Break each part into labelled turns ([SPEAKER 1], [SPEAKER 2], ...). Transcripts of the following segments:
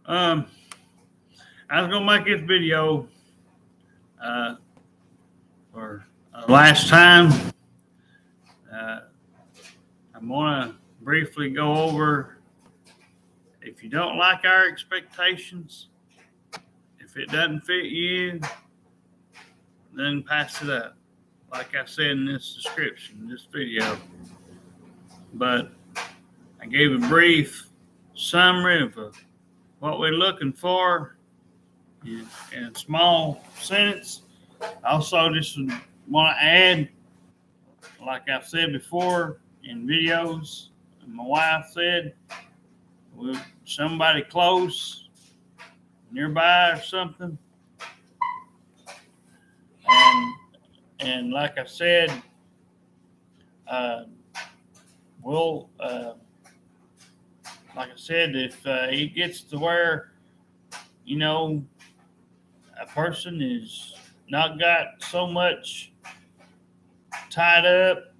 [SPEAKER 1] Um, I was gonna make this video uh, for last time. Uh, I'm gonna briefly go over if you don't like our expectations, if it doesn't fit you, then pass it up. Like I said in this description, this video. But I gave a brief summary of what we're looking for in a small sentence. Also, just want to add, like I've said before in videos, my wife said, with somebody close, nearby or something. And like I said, uh, we'll, like I said, if it gets to where, a person is not got so much tied up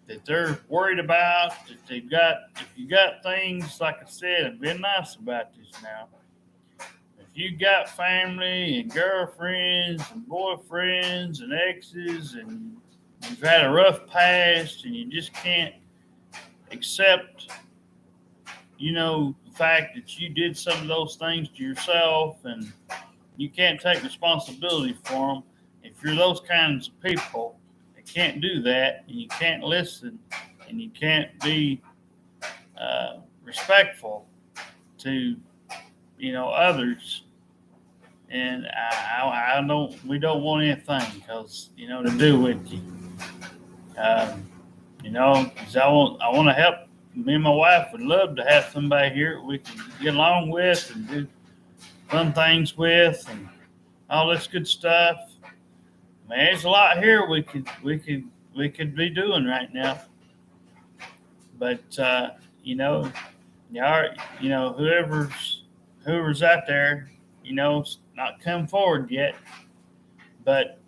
[SPEAKER 1] that they're worried about, if you got things, like I said, I've been nice about this now. If you got family and girlfriends and boyfriends and exes and you've had a rough past and you just can't accept, the fact that you did some of those things to yourself and you can't take responsibility for them. If you're those kinds of people that can't do that and you can't listen and you can't be respectful to others, and I don't, we don't want anything to do with you. 'Cause I want to help. Me and my wife would love to have somebody here we can get along with and do fun things with and all this good stuff. Man, there's a lot here we could be doing right now. But whoever's out there, not come forward yet. But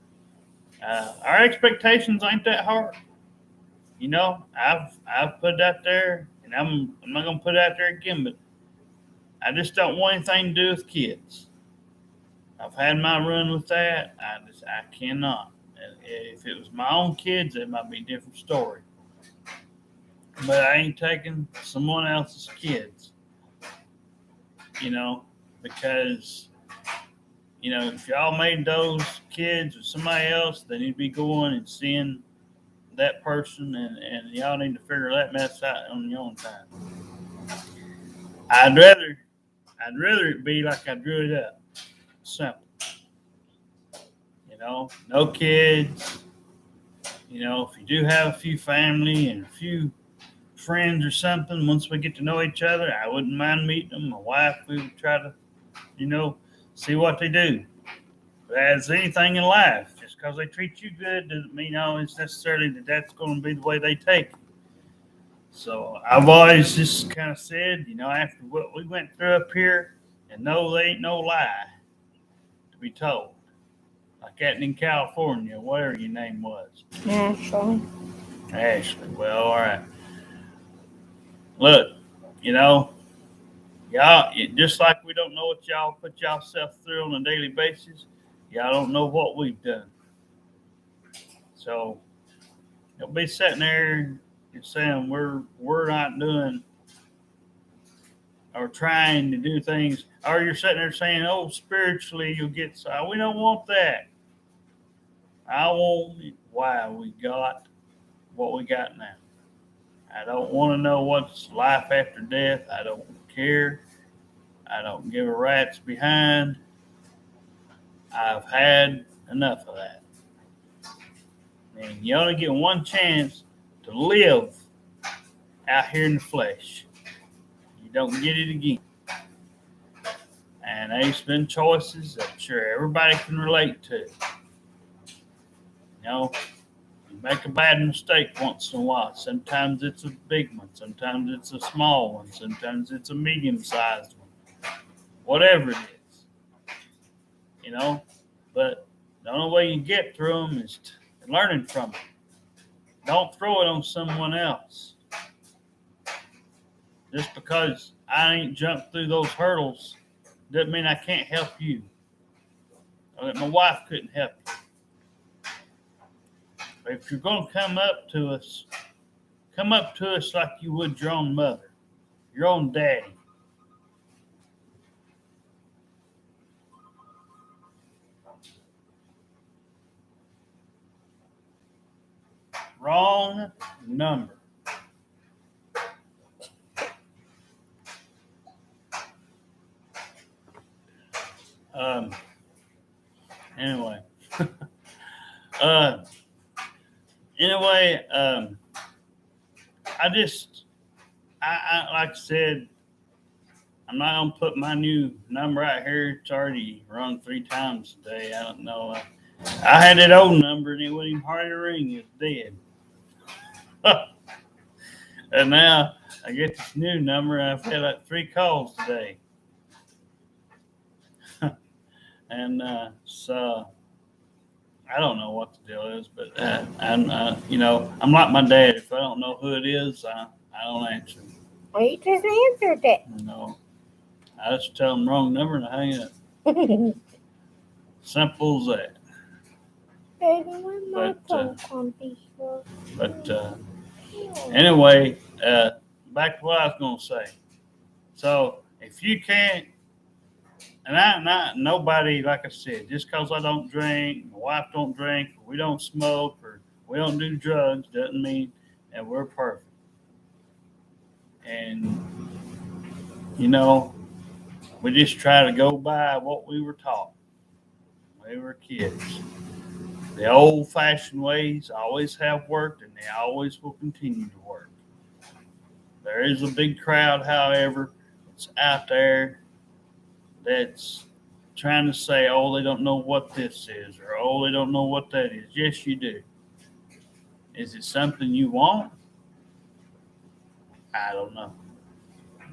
[SPEAKER 1] our expectations ain't that hard. I've put it out there, and I'm not gonna put it out there again. But I just don't want anything to do with kids. I've had my run with that. I cannot. If it was my own kids, it might be a different story. But I ain't taking someone else's kids. Because if y'all made those kids with somebody else, they need to be going and seeing that person, and y'all need to figure that mess out on your own time. I'd rather it be like I drew it up, simple. No kids. If you do have a few family and a few friends or something, once we get to know each other, I wouldn't mind meeting them. My wife, we would try to, see what they do. But as anything in life, just because they treat you good doesn't mean always necessarily that's going to be the way they take it. So I've always just kind of said, after what we went through up here, and no, they ain't no lie to be told. Like that in California, whatever your name was.
[SPEAKER 2] Yeah, sure.
[SPEAKER 1] Ashley. Well, all right. Look, y'all, just like we don't know what y'all put yourself through on a daily basis, y'all don't know what we've done. So don't be sitting there and saying we're not doing or trying to do things, or you're sitting there saying, "Oh, spiritually you'll get." So we don't want that. I want why we got what we got now. I don't want to know what's life after death. I don't care. I don't give a rat's behind. I've had enough of that. And you only get one chance to live out here in the flesh. You don't get it again. And there's been choices I'm sure everybody can relate to. You make a bad mistake once in a while. Sometimes it's a big one. Sometimes it's a small one. Sometimes it's a medium-sized one. Whatever it is. But the only way you get through them is learning from it. Don't throw it on someone else. Just because I ain't jumped through those hurdles doesn't mean I can't help you. Or that my wife couldn't help you. But if you're going to come up to us like you would your own mother, your own daddy. Wrong number. Anyway. Anyway, I like I said, I'm not gonna put my new number out here. It's already rung 3 times today. I don't know. I had that old number and it wouldn't even hardly ring. It's dead. And now I get this new number and I've had like 3 calls today. And so I don't know what the deal is, but I'm like my dad. If I don't know who it is, I don't answer.
[SPEAKER 2] Well, you just answered it.
[SPEAKER 1] No, I just tell them wrong number and I hang up. Simple as that. But anyway, back to what I was going to say. So if you can't, and I'm not nobody, like I said, just because I don't drink, my wife don't drink, or we don't smoke, or we don't do drugs, doesn't mean that we're perfect. And, we just try to go by what we were taught when we were kids. The old-fashioned ways always have worked, and they always will continue to work. There is a big crowd, however, that's out there that's trying to say, oh, they don't know what this is, or oh, they don't know what that is. Yes, you do. Is it something you want? I don't know.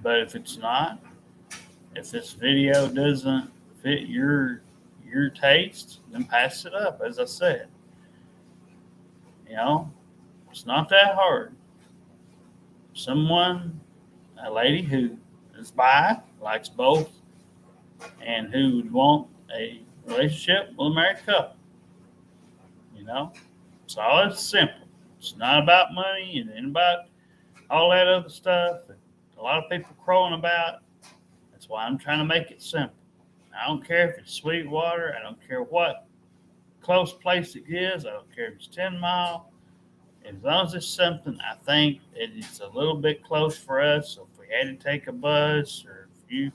[SPEAKER 1] But if it's not, if this video doesn't fit your taste, then pass it up, as I said. It's not that hard. A lady who is bi, likes both, and who would want a relationship with a married couple. So it's simple. It's not about money and ain't about all that other stuff that a lot of people crowing about. That's why I'm trying to make it simple. I don't care if it's Sweetwater. I don't care what close place it is. I don't care if it's 10 mile. As long as it's something I think that it's a little bit close for us. So if we had to take a bus, or if you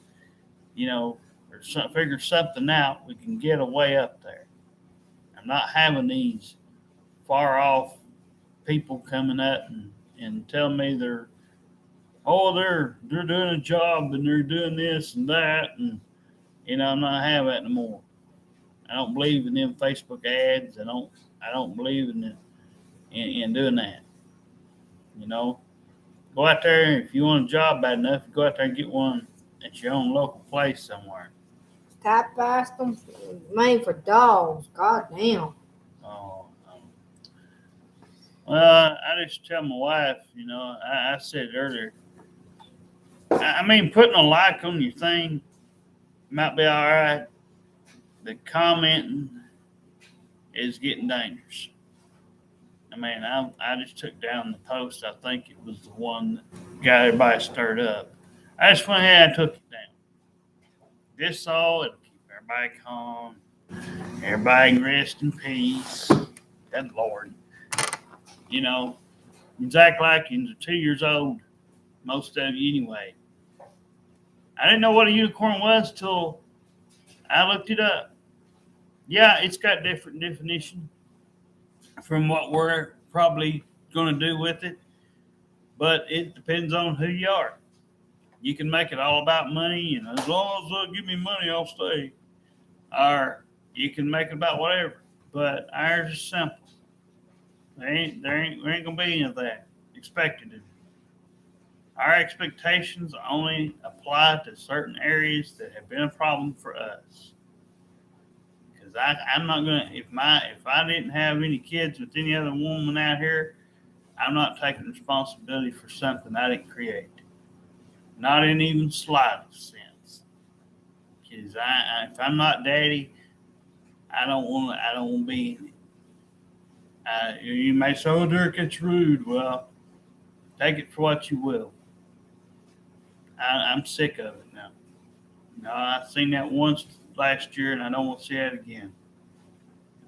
[SPEAKER 1] figure something out, we can get away up there. I'm not having these far off people coming up and telling me they're doing a job and they're doing this and that, and I'm not having that anymore. I don't believe in them Facebook ads. I don't believe in doing that. Go out there, if you want a job bad enough, go out there and get one at your own local place somewhere.
[SPEAKER 2] Stop asking money for dogs. God damn.
[SPEAKER 1] Oh, well, I just tell my wife, I said earlier, I mean, putting a like on your thing might be all right. The commenting is getting dangerous. I mean, I just took down the post. I think it was the one that got everybody stirred up. I just went ahead and took it down. This all, it'll keep everybody calm. Everybody can rest in peace. Good Lord. You act like you're 2 years old, most of you anyway. I didn't know what a unicorn was till I looked it up. Yeah, it's got different definition from what we're probably going to do with it, but it depends on who you are. You can make it all about money, and as long as they'll give me money, I'll stay. Or you can make it about whatever, but ours is simple. There ain't going to be any of that expected. Our expectations only apply to certain areas that have been a problem for us. Because I'm not gonna, if I didn't have any kids with any other woman out here, I'm not taking responsibility for something I didn't create. Not in even slightest sense. Cause if I'm not daddy, I don't want to be in it. You may say, "Oh, Dirk, it's rude." Well, take it for what you will. I'm sick of it now. No, I seen that once last year, and I don't want to see that again.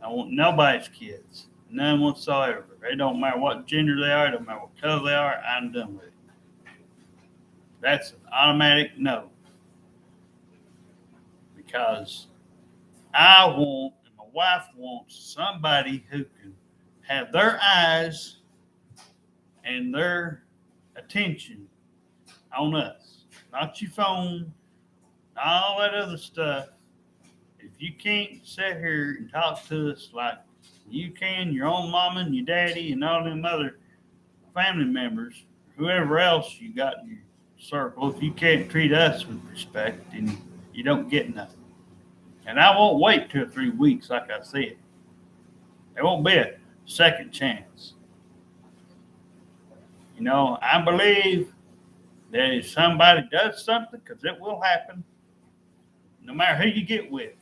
[SPEAKER 1] I want nobody's kids, none whatsoever. It don't matter what gender they are, it don't matter what color they are. I'm done with it. That's an automatic no, because I want, and my wife wants somebody who can have their eyes and their attention on us, not your phone, not all that other stuff. If you can't sit here and talk to us like you can your own mama and your daddy and all them other family members, whoever else you got in your circle, if you can't treat us with respect, then you don't get nothing. And I won't wait 2 or 3 weeks, like I said. There won't be a second chance. I believe that if somebody does something, because it will happen, no matter who you get with.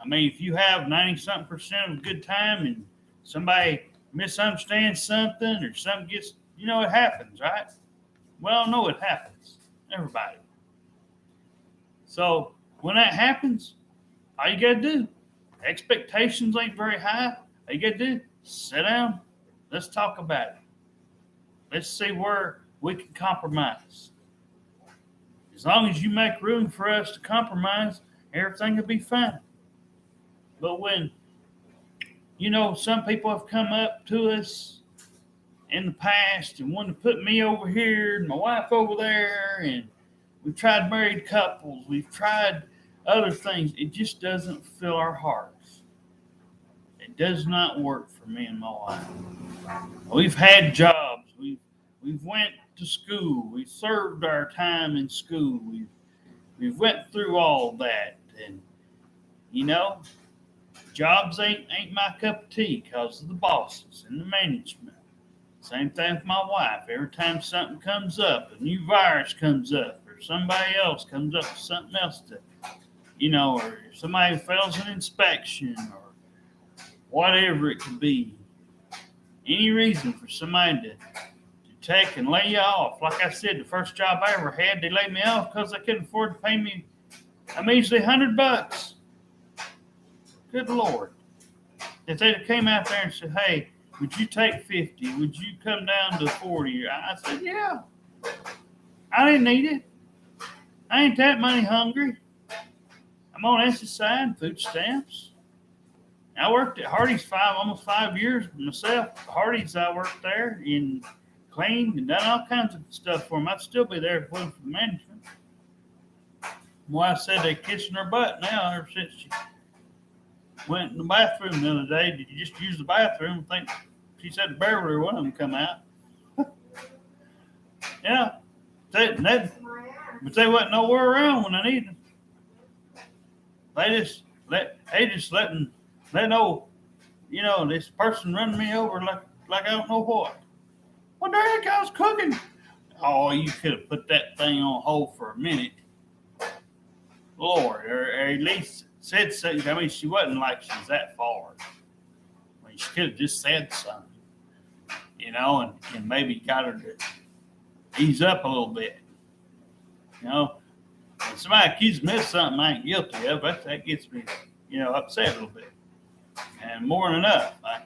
[SPEAKER 1] I mean, if you have 90-something% of a good time and somebody misunderstands something or something gets, it happens, right? Well, no, it happens. Everybody. So when that happens, all you got to do, expectations ain't very high. All you got to do, sit down. Let's talk about it. Let's see where we can compromise. As long as you make room for us to compromise, everything will be fine. But when, some people have come up to us in the past and wanted to put me over here and my wife over there, and we've tried married couples, we've tried other things, it just doesn't fill our hearts. It does not work for me and my wife. We've had jobs, we've went to school, we served our time in school, we've went through all that, and jobs ain't my cup of tea because of the bosses and the management. Same thing with my wife. Every time something comes up, a new virus comes up, or somebody else comes up with something else or somebody fails an inspection, or whatever it could be. Any reason for somebody to take and lay you off. Like I said, the first job I ever had, they laid me off because they couldn't afford to pay me a measly $100. Good Lord. If they'd came out there and said, "Hey, would you take 50? Would you come down to 40? I said, "Yeah." I didn't need it. I ain't that money hungry. I'm on SSI and food stamps. I worked at Hardee's almost 5 years myself. Hardee's, I worked there and cleaned and done all kinds of stuff for them. I'd still be there if it wasn't for the management. My wife said they're kissing her butt now ever since she went in the bathroom the other day. Did you just use the bathroom? She said Beverly or one of them come out. Yeah. But they wasn't nowhere around when I needed them. They just letting they know, this person running me over like I don't know what. Well, Derek, I was cooking. Oh, you could have put that thing on hold for a minute. Lord, or at least said something. I mean, she wasn't like she's that far. I mean, she could have just said something, and maybe got her to ease up a little bit. When somebody accuses me of something I ain't guilty of, that gets me, upset a little bit. And more than enough, I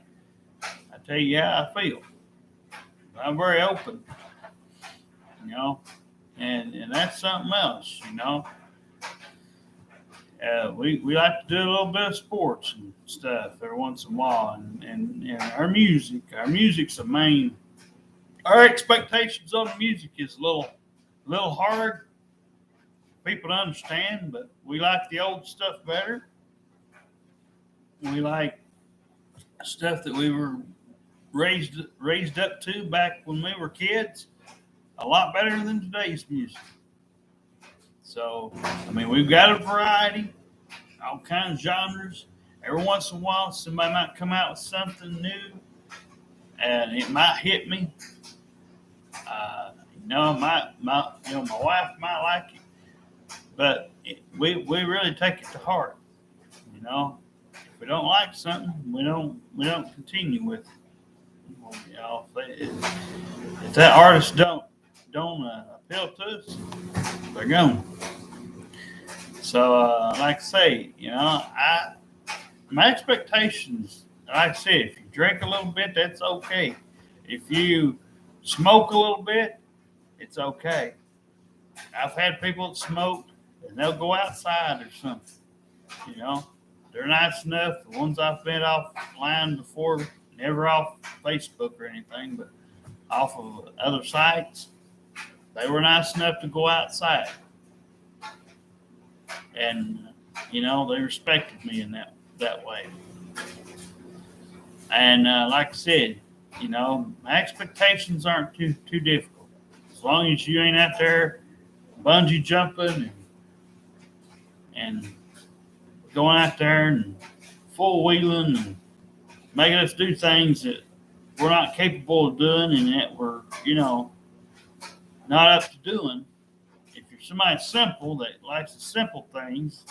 [SPEAKER 1] tell you how I feel. I'm very open, and that's something else, we like to do a little bit of sports and stuff every once in a while, and our music's the main. Our expectations on the music is a little hard for people to understand, but we like the old stuff better. We like stuff that we were raised up to back when we were kids a lot better than today's music. So, I mean, we've got a variety, all kinds of genres. Every once in a while, somebody might come out with something new, and it might hit me. My wife might like it. but we really take it to heart. You know, if we don't like something, we don't continue with it. You know, if that artist don't appeal to us, they're gone. So, like I say, you know, my expectations, like I said, if you drink a little bit, that's okay. If you smoke a little bit, it's okay. I've had people that smoke and they'll go outside or something. You know, they're nice enough. The ones I've been offline before, never off Facebook or anything, but off of other sites, they were nice enough to go outside, and you know they respected me in that way. And like I said, you know my expectations aren't too difficult. As long as you ain't out there bungee jumping and going out there and full wheeling and making us do things that we're not capable of doing and that we're, you know, not up to doing. If you're somebody simple that likes the simple things,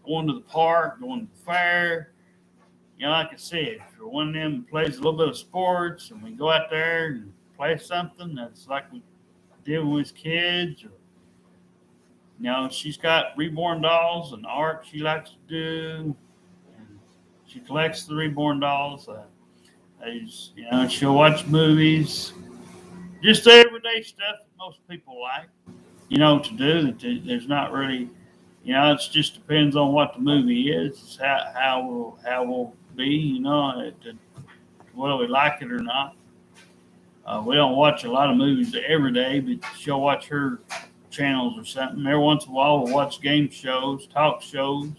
[SPEAKER 1] going to the park, going to the fair, you know, like I said, if you're one of them that plays a little bit of sports and we go out there and play something that's like we did when we was kids, or, you know, she's got reborn dolls and art she likes to do, and she collects the reborn dolls. You know, she'll watch movies, just the everyday stuff that most people like, you know, to do. That there's not really, you know, it just depends on what the movie is. It's how we'll be, you know, whether we like it or not. We don't watch a lot of movies every day, but she'll watch her channels or something. Every once in a while, we'll watch game shows, talk shows,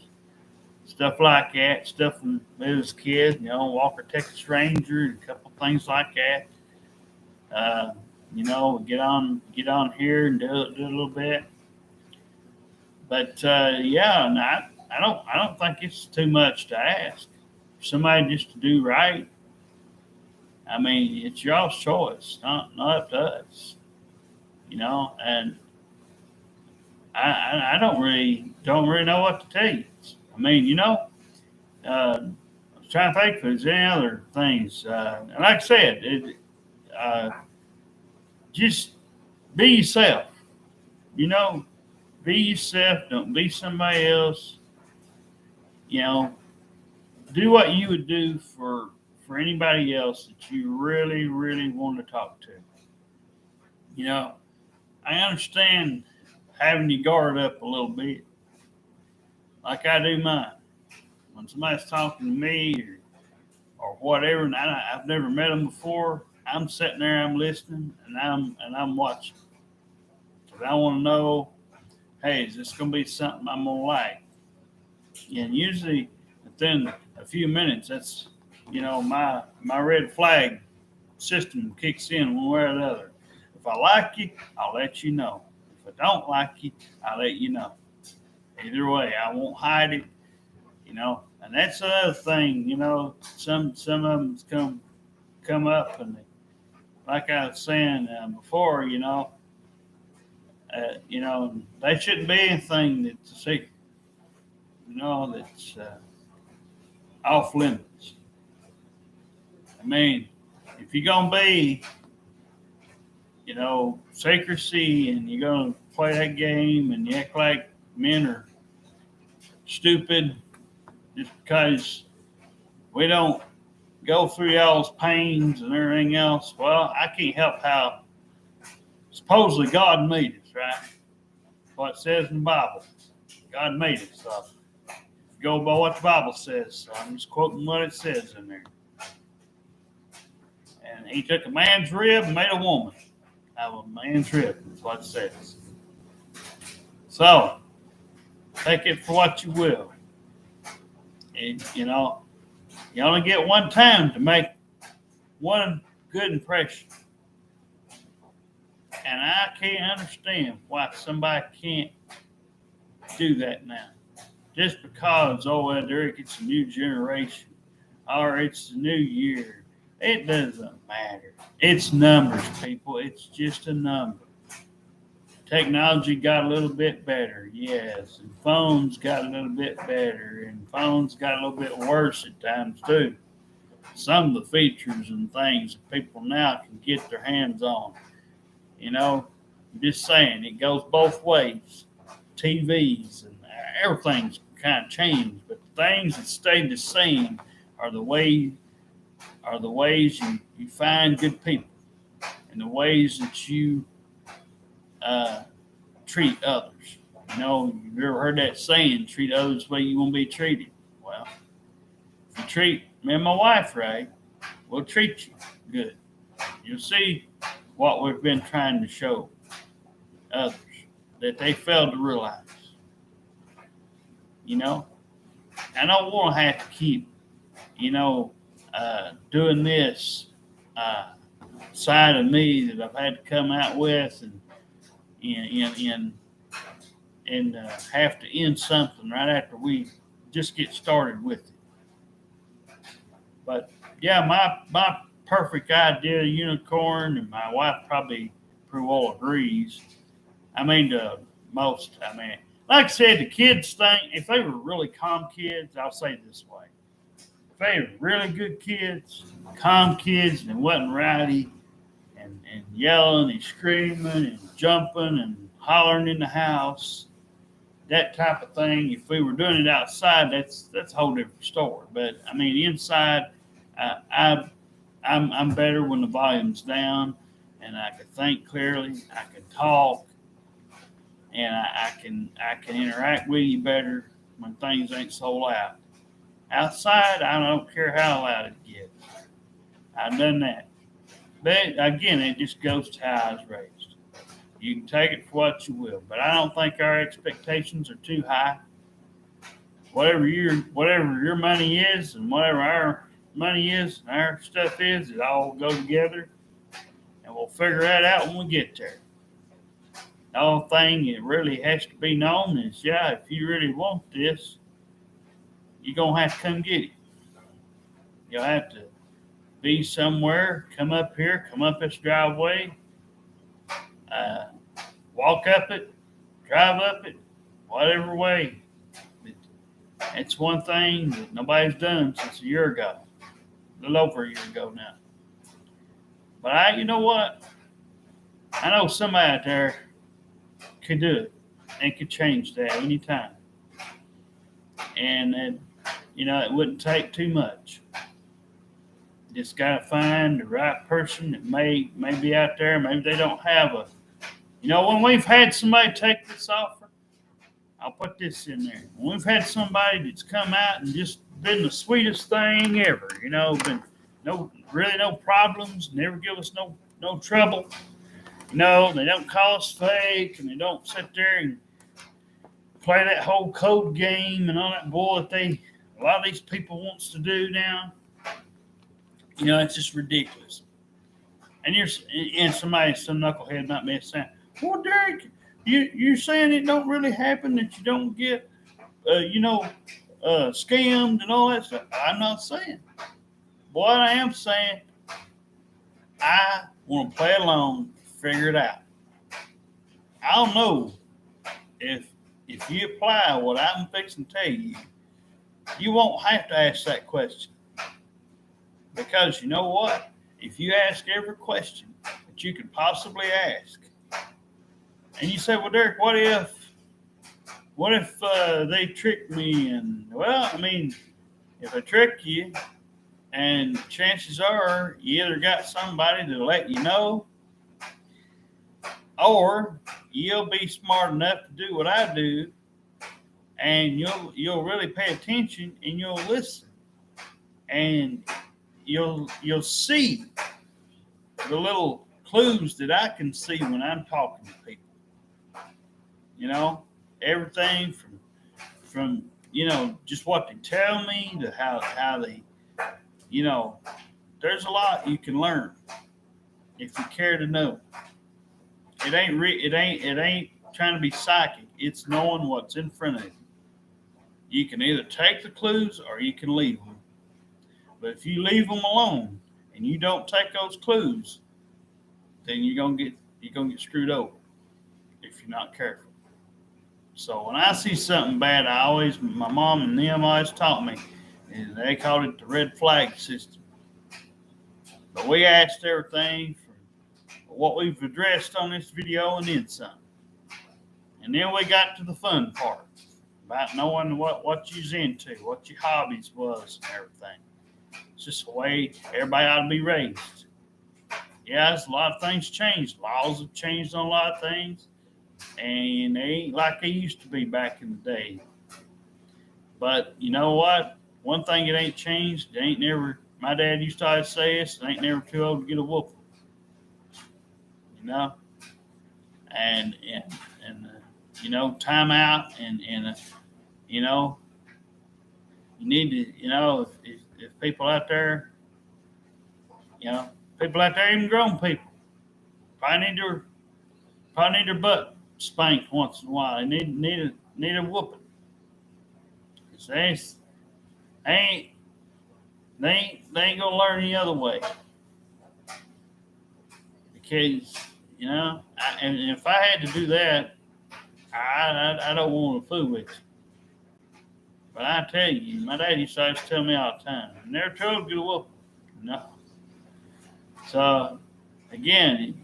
[SPEAKER 1] stuff like that. Stuff from when I was a kid, you know, Walker Texas Ranger, and a couple things like that. You know, get on here and do a little bit. But yeah, and I don't think it's too much to ask for somebody just to do right. I mean, it's y'all's choice, not up to us. You know, and I don't really know what to tell you. I mean, you know, I was trying to think if there's any other things. And like I said, just be yourself. You know, be yourself. Don't be somebody else. You know, do what you would do for anybody else that you really want to talk to. You know, I understand having your guard up a little bit, like I do mine. When somebody's talking to me or whatever, and I've never met them before, I'm sitting there, I'm listening, and I'm watching. Because I want to know, hey, is this going to be something I'm going to like? And usually within a few minutes, that's, you know, my red flag system kicks in one way or the other. If I like you, I'll let you know. If I don't like you, I'll let you know. Either way, I won't hide it, you know. And that's another thing, you know. Some of them come up, and like I was saying before, you know, they shouldn't be anything that's a secret, you know, that's off limits. I mean, if you're gonna be, you know, secrecy and you're gonna play that game and you act like men are stupid just because we don't go through y'all's pains and everything else, well, I can't help how supposedly God made us, right? What it says in the Bible. God made us. So go by what the Bible says. So I'm just quoting what it says in there. And he took a man's rib and made a woman out of a man's rib. That's what it says. So take it for what you will. And, you know, you only get one time to make one good impression. And I can't understand why somebody can't do that now. Just because, oh, well, Derek, it's a new generation or it's a new year. It doesn't matter. It's numbers, people. It's just a number. technology got a little bit better, yes, and phones got a little bit better, and phones got a little bit worse at times too. Some of the features and things that people now can get their hands on. I'm just saying it goes both ways. TVs and everything's kind of changed, but the things that stayed the same are the ways you find good people and the ways that you treat others. You've ever heard that saying, treat others the way you want to be treated. Well, if you treat me and my wife right, we'll treat you good. You'll see what we've been trying to show others that they failed to realize. I don't want to have to keep, doing this side of me that I've had to come out with and have to end something right after we just get started with it. But yeah, my perfect ideal unicorn, and my wife probably pretty well agrees. Like I said, the kids think, if they were really calm kids, I'll say it this way. If they were really good kids, calm kids, and wasn't rowdy and yelling and screaming and jumping and hollering in the house, that type of thing, if we were doing it outside, that's a whole different story. But inside, I'm better when the volume's down and I can think clearly, I can talk, and I can interact with you better when things ain't so loud. Outside, I don't care how loud it gets. I've done that. But again, it just goes to how I was raised. You can take it for what you will, but I don't think our expectations are too high. Whatever your money is and whatever our money is and our stuff is, it all go together, and we'll figure that out when we get there. The only thing that really has to be known is, if you really want this, you're going to have to come get it. You'll have to be somewhere, come up here, come up this driveway, walk up it, drive up it, whatever way. It's one thing that nobody's done since a year ago, a little over a year ago now. But you know what? I know somebody out there could do it and could change that anytime. And it wouldn't take too much. Just got to find the right person that may be out there. Maybe they don't have when we've had somebody take this offer, I'll put this in there. When we've had somebody that's come out and just been the sweetest thing ever, been no problems, never give us no trouble. They don't call us fake, and they don't sit there and play that whole code game and all that bull that a lot of these people wants to do now. It's just ridiculous. And some knucklehead might be saying, "Well, Derek, you're saying it don't really happen, that you don't get, scammed and all that stuff." I'm not saying. What I am saying, I want to play along, figure it out. I don't know if you apply what I'm fixing to tell you, you won't have to ask that question. Because you know what? If you ask every question that you could possibly ask, and you say, "Well, Derek, what if they trick me?" And if they trick you, and chances are you either got somebody to let you know, or you'll be smart enough to do what I do, and you'll really pay attention and you'll listen, and you'll see the little clues that I can see when I'm talking to people. Everything from just what they tell me to how they, there's a lot you can learn if you care to know. It ain't trying to be psychic. It's knowing what's in front of you. You can either take the clues or you can leave them. But if you leave them alone and you don't take those clues, then you're gonna get screwed over. If you're not careful. So when I see something bad, my mom and them always taught me, and they called it the red flag system. But we asked everything for what we've addressed on this video and then some. And then we got to the fun part about knowing what you's into, what your hobbies was and everything. It's just the way everybody ought to be raised. Yeah, there's a lot of things changed. Laws have changed on a lot of things. And they ain't like they used to be back in the day. But you know what? One thing it ain't changed. It ain't never. My dad used to always say this. It ain't never too old to get a whooping. You know, and time out and you know, you need to if people out there, even grown people, probably need their butt spanked once in a while. They need a whooping. Cause they ain't gonna learn any other way. Because and if I had to do that, I don't want to fool with you. But I tell you, my dad used to always tell me all the time, never told you to whoop. No. So again,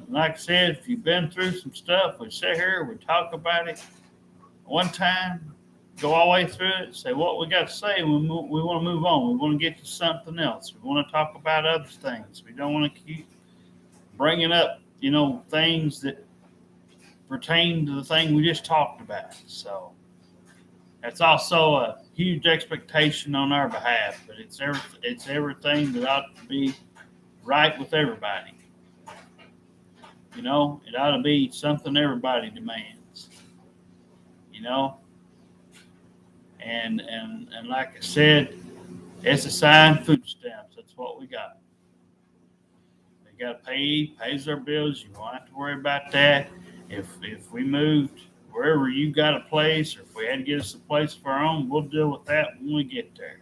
[SPEAKER 1] like I said, if you've been through some stuff, we sit here, we talk about it one time, go all the way through it, say what we got to say, we want to move on. We want to get to something else. We want to talk about other things. We don't want to keep bringing up, things that pertain to the thing we just talked about. So that's also a huge expectation on our behalf, but it's everything that ought to be right with everybody. It ought to be something everybody demands. And like I said, SSI and food stamps, that's what we got. We got to pays our bills. You don't have to worry about that. If we moved wherever you got a place, or if we had to get us a place of our own, we'll deal with that when we get there.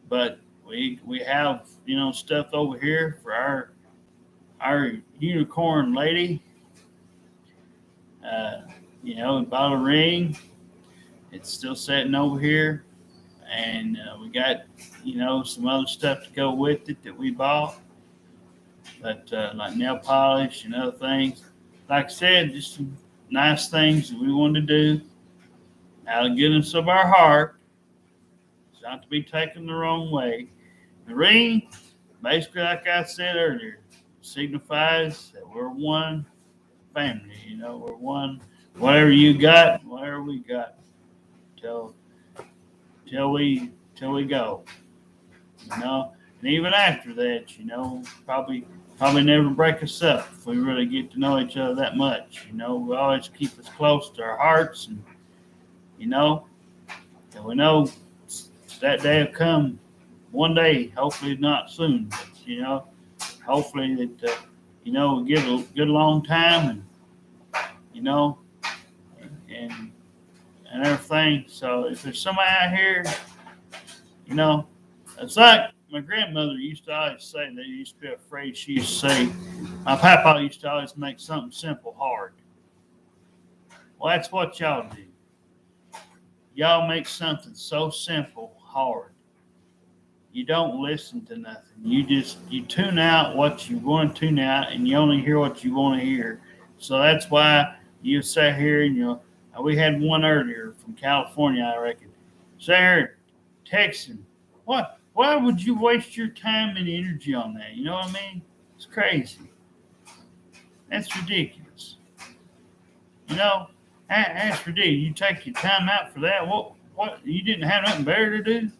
[SPEAKER 1] But we have stuff over here for our unicorn lady. We bought a ring. It's still sitting over here, and we got some other stuff to go with it that we bought, but like nail polish and other things. Like I said, just some nice things that we wanted to do out of the goodness of our heart. It's not to be taken the wrong way. The ring, basically, like I said earlier, signifies that we're one family. We're one. Whatever you got, whatever we got, till we go. And even after that, probably never break us up if we really get to know each other that much. We always keep us close to our hearts, and and we know that day will come one day. Hopefully not soon, but hopefully that we'll get a good long time, and everything. So if there's somebody out here, it's like my grandmother used to always say. They used to be afraid. She used to say, my papa used to always make something simple hard. Well, that's what y'all do. Y'all make something so simple hard. You don't listen to nothing. You tune out what you want to tune out, and you only hear what you want to hear. So that's why you sit here and we had one earlier from California, I reckon. Sit here texting. What? Why would you waste your time and energy on that? You know what I mean? It's crazy. That's ridiculous. That's ridiculous. You take your time out for that. What? You didn't have nothing better to do?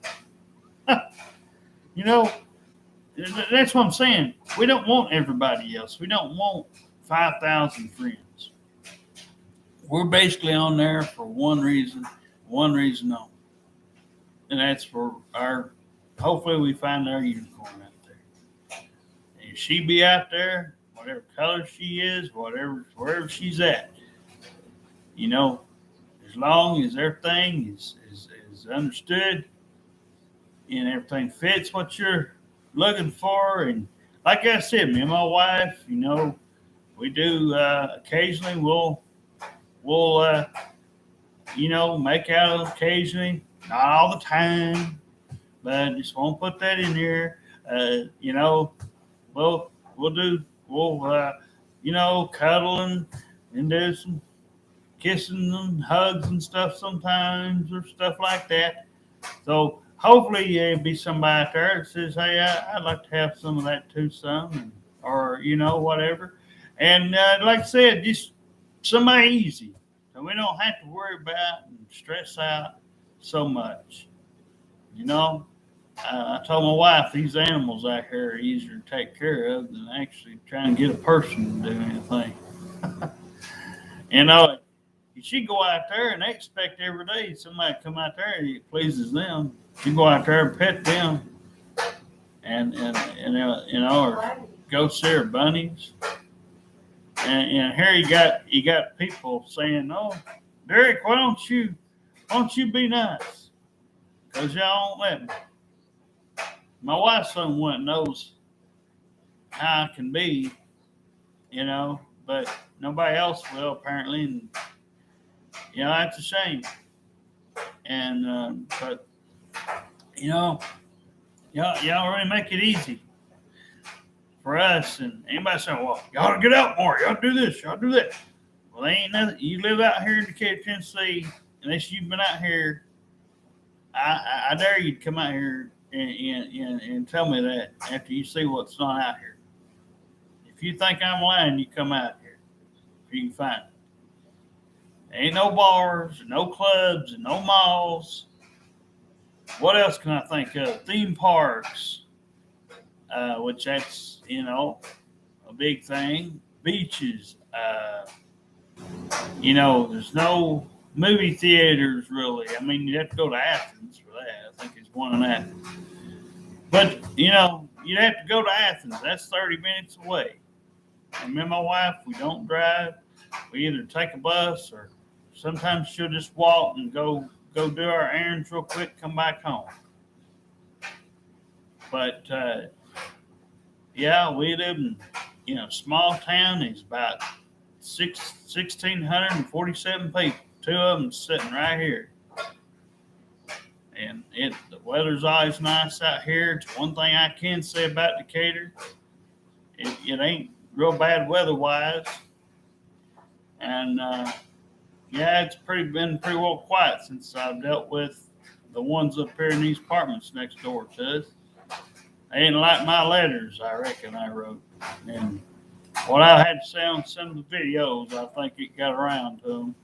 [SPEAKER 1] That's what I'm saying. We don't want everybody else. We don't want 5,000 friends. We're basically on there for one reason only. And that's for hopefully we find our unicorn out there. And she be out there, whatever color she is, wherever she's at. As long as everything is understood and everything fits what you're looking for. And like I said, me and my wife, we do occasionally. We'll make out occasionally, not all the time, but just won't put that in here. We'll cuddle and do some kissing and hugs and stuff sometimes or stuff like that. So hopefully there'll be somebody out there that says, "Hey, I'd like to have some of that too, son," or whatever. And like I said, just somebody easy, so we don't have to worry about and stress out so much. You know, I told my wife these animals out here are easier to take care of than actually trying to get a person to do anything. you know, she go out there and they expect every day somebody to come out there and it pleases them. She go out there and pet them, or go see her bunnies. And here you got people saying, "Oh, Derek, why don't you be nice? Because y'all won't let me." My wife's someone knows how I can be, but nobody else will apparently, and that's a shame. And but y'all really make it easy for us. And anybody saying, "Well, y'all to get out more, y'all do this, y'all do that." Well, they ain't nothing. You live out here in Decatur, Tennessee, unless you've been out here. I dare you to come out here and tell me that after you see what's not out here. If you think I'm lying, you come out here. If you can find it. There ain't no bars, no clubs, and no malls. What else can I think of? Theme parks, which that's, a big thing. Beaches. There's no movie theaters really. I mean, you have to go to Athens for that. I think it's one in Athens. But, you'd have to go to Athens. That's 30 minutes away. And me and my wife, we don't drive. We either take a bus or sometimes she'll just walk and go do our errands real quick, come back home. But, we live in a small town. It's about 1,647 people. 2 of them sitting right here. And the weather's always nice out here. It's one thing I can say about Decatur. It ain't real bad weather-wise. And, it's been pretty well quiet since I've dealt with the ones up here in these apartments next door to us. They didn't like my letters, I reckon I wrote. And what I had to say on some of the videos, I think it got around to them.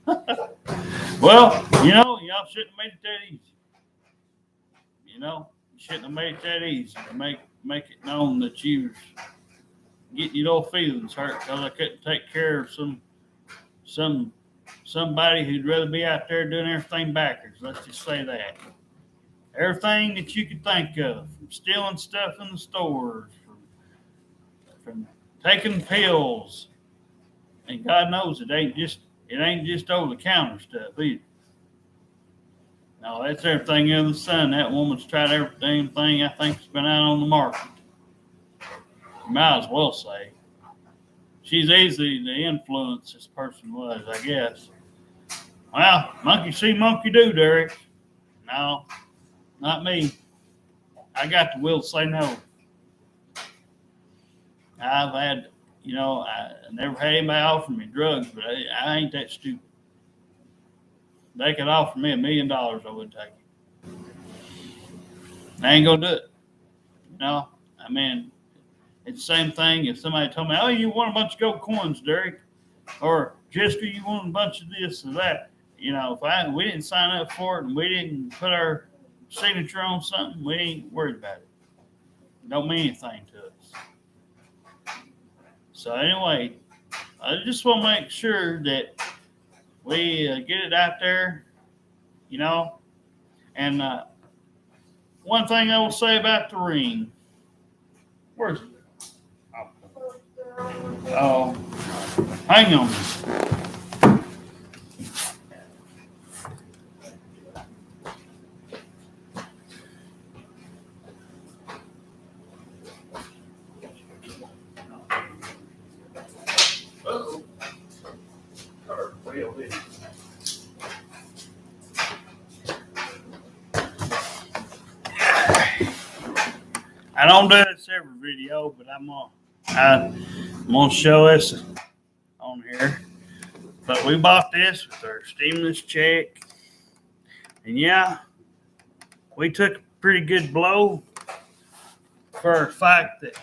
[SPEAKER 1] Well, y'all shouldn't have made it that easy. You shouldn't have made it that easy to make it known that you was getting your little feelings hurt because I couldn't take care of somebody who'd rather be out there doing everything backwards. Let's just say that. Everything that you could think of, from stealing stuff in the stores, from taking pills, and God knows it ain't just over the counter stuff either. No, that's everything under the sun. That woman's tried every damn thing I think's been out on the market. You might as well say. She's easy to influence, this person was, I guess. Well, monkey see, monkey do, Derek. No, not me. I got the will to say no. I've had, I never had anybody offer me drugs, but I ain't that stupid. They could offer me $1 million, I would take it. I ain't gonna do it. I mean, it's the same thing if somebody told me, "Oh, you want a bunch of gold coins, Derek," or "Jessica, you want a bunch of this or that." If we didn't sign up for it and we didn't put our signature on something, we ain't worried about it. It don't mean anything to us. So anyway, I just want to make sure that we get it out there, And one thing I will say about the ring. Where's it? Oh, hang on. I don't do this every video, but I'm gonna show this on here. But we bought this with our stimulus check, and yeah, we took a pretty good blow for the fact that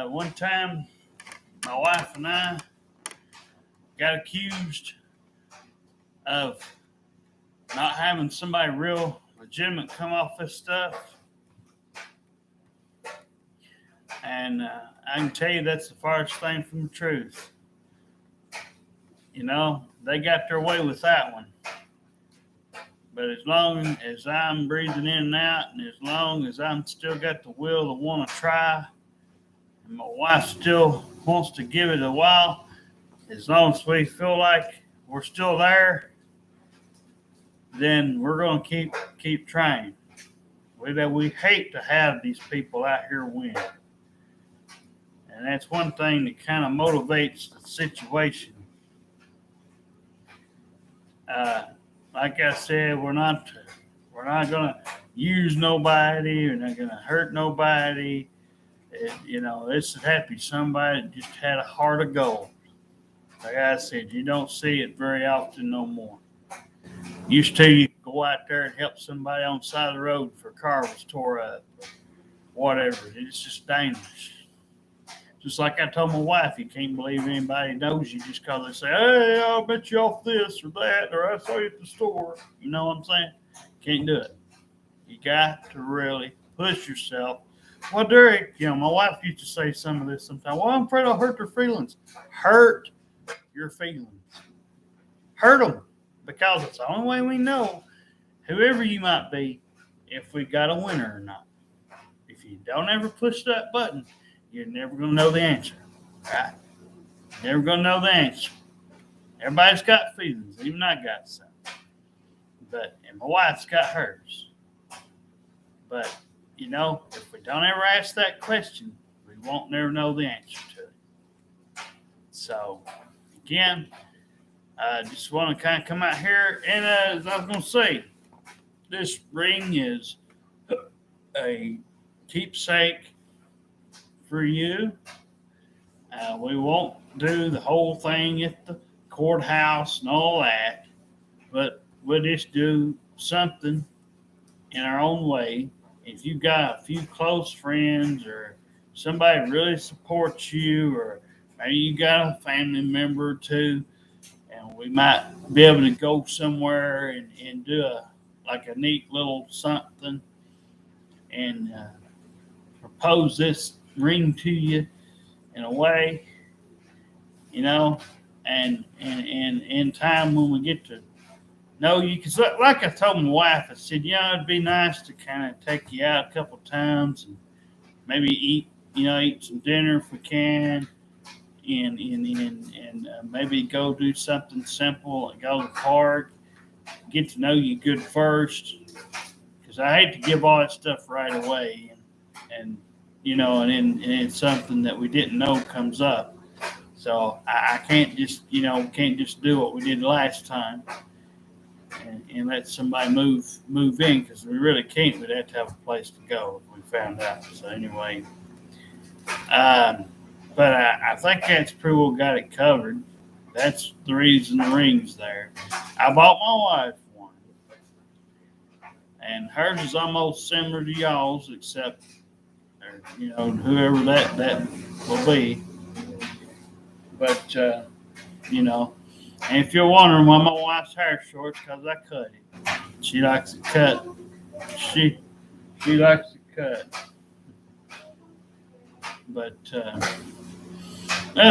[SPEAKER 1] one time my wife and I got accused of not having somebody real legitimate come off this stuff. And I can tell you that's the farthest thing from the truth. You know, they got their way with that one. But as long as I'm breathing in and out, and as long as I'm still got the will to want to try, and my wife still wants to give it a while, as long as we feel like we're still there, then we're going to keep trying. We hate to have these people out here win. And that's one thing that kind of motivates the situation. Like I said, we're not going to use nobody. We're not going to hurt nobody. This would have to be somebody that just had a heart of gold. Like I said, you don't see it very often no more. Used to, you could go out there and help somebody on the side of the road if their car was tore up, or whatever. It's just dangerous. Just like I told my wife, you can't believe anybody knows you just because they say, hey, I'll bet you off this or that, or I saw you at the store. You know what I'm saying? Can't do it. You got to really push yourself. Well, Derek, my wife used to say some of this sometimes. Well, I'm afraid I'll hurt their feelings. Hurt your feelings. Hurt them. Because it's the only way we know, whoever you might be, if we got a winner or not. If you don't ever push that button, you're never going to know the answer, right? Never going to know the answer. Everybody's got feelings. Even I got some. And my wife's got hers. But, if we don't ever ask that question, we won't never know the answer to it. So, again, I just want to kind of come out here. And as I was going to say, this ring is a keepsake for you. We won't do the whole thing at the courthouse and all that, but we'll just do something in our own way. If you've got a few close friends or somebody really supports you, or maybe you got a family member or two, and we might be able to go somewhere and do a neat little something and propose this ring to you in a way, and in time when we get to know you. Because like I told my wife, I said, it'd be nice to kind of take you out a couple times and maybe eat some dinner if we can, and maybe go do something simple, go to the park, get to know you good first. Because I hate to give all that stuff right away, and it's something that we didn't know comes up. So I can't just do what we did last time and let somebody move in, because we really can't. We'd have to have a place to go if we found out. So anyway, but I think that's pretty well got it covered. That's the reason the ring's there. I bought my wife one, and hers is almost similar to y'all's, except whoever that will be. But and if you're wondering why my wife's hair short, it's because I cut it. She likes to cut. She likes to cut. But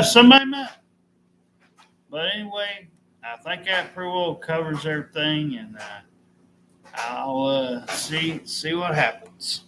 [SPEAKER 1] somebody might. But anyway, I think that pretty well covers everything, and I'll see what happens.